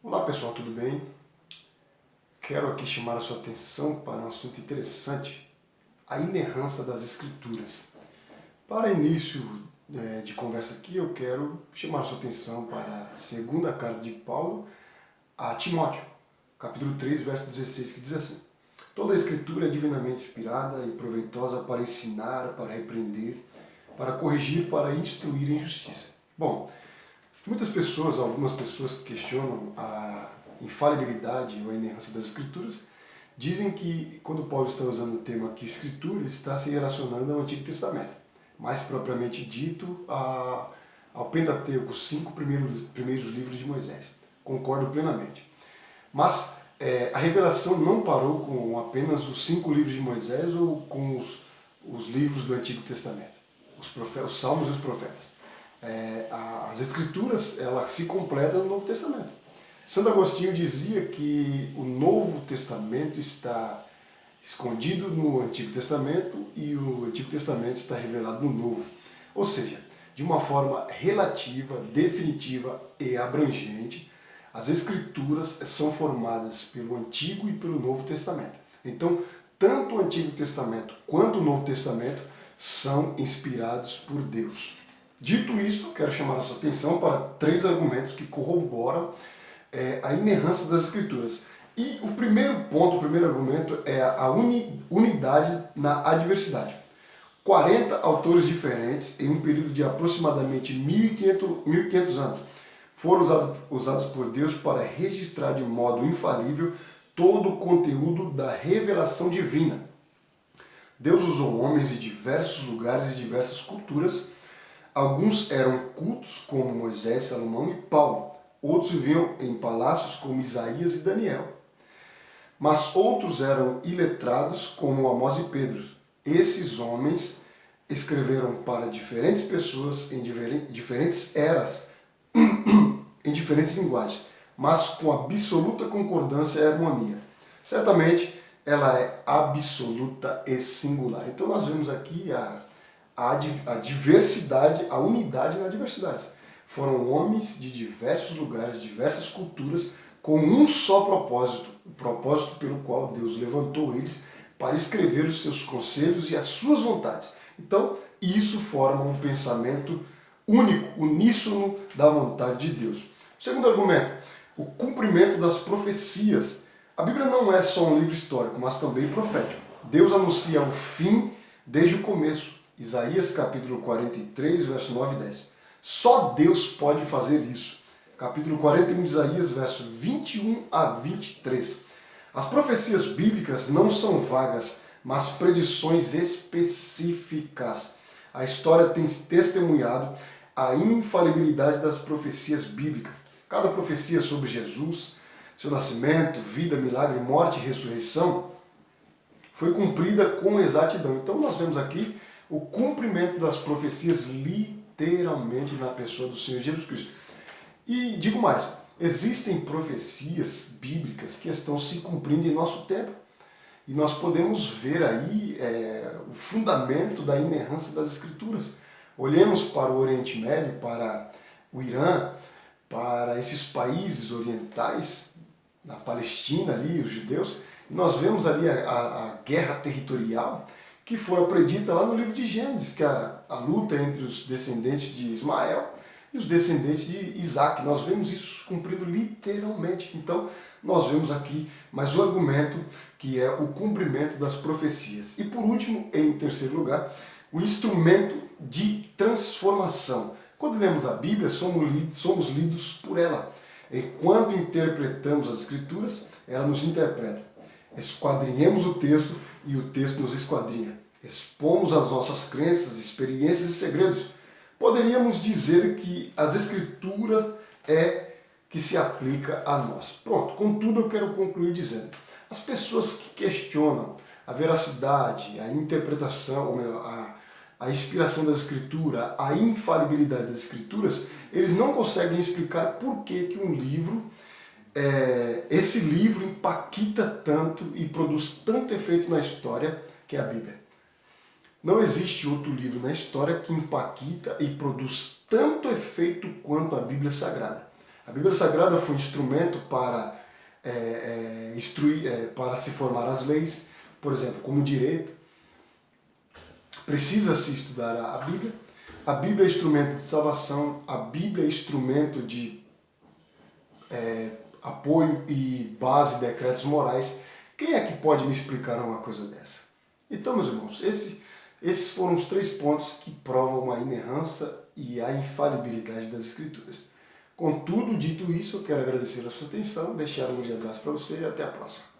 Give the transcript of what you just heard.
Olá pessoal, tudo bem? Quero aqui chamar a sua atenção para um assunto interessante, a inerrância das Escrituras. Para início de conversa aqui, eu quero chamar a sua atenção para a segunda carta de Paulo a Timóteo, capítulo 3, verso 16, que diz assim: Toda a Escritura é divinamente inspirada e proveitosa para ensinar, para repreender, para corrigir, para instruir em justiça. Bom, muitas pessoas, algumas pessoas que questionam a infalibilidade ou a inerrância das Escrituras, dizem que quando Paulo está usando o termo aqui Escritura, está se relacionando ao Antigo Testamento, mais propriamente dito ao Pentateuco, os 5 primeiros livros de Moisés. Concordo plenamente. Mas a revelação não parou com apenas os 5 livros de Moisés ou com os livros do Antigo Testamento, os Salmos e os Profetas. As Escrituras elas se completam no Novo Testamento. Santo Agostinho dizia que o Novo Testamento está escondido no Antigo Testamento e o Antigo Testamento está revelado no Novo. Ou seja, de uma forma relativa, definitiva e abrangente, as Escrituras são formadas pelo Antigo e pelo Novo Testamento. Então, tanto o Antigo Testamento quanto o Novo Testamento são inspirados por Deus. Dito isto, quero chamar a sua atenção para 3 argumentos que corroboram a inerrância das Escrituras. E o primeiro ponto, o primeiro argumento é a unidade na adversidade. 40 autores diferentes em um período de aproximadamente 1.500 anos foram usados por Deus para registrar de modo infalível todo o conteúdo da revelação divina. Deus usou homens de diversos lugares e diversas culturas. Alguns eram cultos, como Moisés, Salomão e Paulo. Outros viviam em palácios, como Isaías e Daniel. Mas outros eram iletrados, como Amós e Pedro. Esses homens escreveram para diferentes pessoas em diferentes eras, em diferentes linguagens, mas com absoluta concordância e harmonia. Certamente, ela é absoluta e singular. Então nós vemos aqui a diversidade, a unidade na diversidade. Foram homens de diversos lugares, diversas culturas, com um só propósito, o propósito pelo qual Deus levantou eles para escrever os seus conselhos e as suas vontades. Então, isso forma um pensamento único, uníssono da vontade de Deus. Segundo argumento, o cumprimento das profecias. A Bíblia não é só um livro histórico, mas também profético. Deus anuncia o fim desde o começo. Isaías capítulo 43, verso 9 e 10. Só Deus pode fazer isso. Capítulo 41 de Isaías, verso 21 a 23. As profecias bíblicas não são vagas, mas predições específicas. A história tem testemunhado a infalibilidade das profecias bíblicas. Cada profecia sobre Jesus, seu nascimento, vida, milagre, morte e ressurreição foi cumprida com exatidão. Então nós vemos aqui o cumprimento das profecias literalmente na pessoa do Senhor Jesus Cristo. E digo mais, existem profecias bíblicas que estão se cumprindo em nosso tempo. E nós podemos ver aí o fundamento da inerrância das Escrituras. Olhemos para o Oriente Médio, para o Irã, para esses países orientais, na Palestina ali, os judeus, e nós vemos ali a guerra territorial que foi predita lá no livro de Gênesis, que é a luta entre os descendentes de Ismael e os descendentes de Isaac. Nós vemos isso cumprido literalmente. Então, nós vemos aqui mais um argumento que é o cumprimento das profecias. E por último, em terceiro lugar, o instrumento de transformação. Quando lemos a Bíblia, somos lidos por ela. Enquanto interpretamos as Escrituras, ela nos interpreta. Esquadrinhemos o texto e o texto nos esquadrinha. Expomos as nossas crenças, experiências e segredos. Poderíamos dizer que as Escrituras é que se aplica a nós. Pronto, contudo eu quero concluir dizendo, as pessoas que questionam a veracidade, a interpretação, ou melhor, a inspiração da Escritura, a infalibilidade das Escrituras, eles não conseguem explicar por que um livro, esse livro impacta tanto e produz tanto efeito na história que é a Bíblia. Não existe outro livro na história que impacta e produz tanto efeito quanto a Bíblia Sagrada. A Bíblia Sagrada foi um instrumento para instruir, para se formar as leis, por exemplo, como direito. Precisa-se estudar a Bíblia. A Bíblia é instrumento de salvação, a Bíblia é instrumento de apoio e base de decretos morais. Quem é que pode me explicar uma coisa dessa? Então, meus irmãos, esses foram os 3 pontos que provam a inerrância e a infalibilidade das Escrituras. Contudo, dito isso, eu quero agradecer a sua atenção, deixar um grande abraço para você e até a próxima.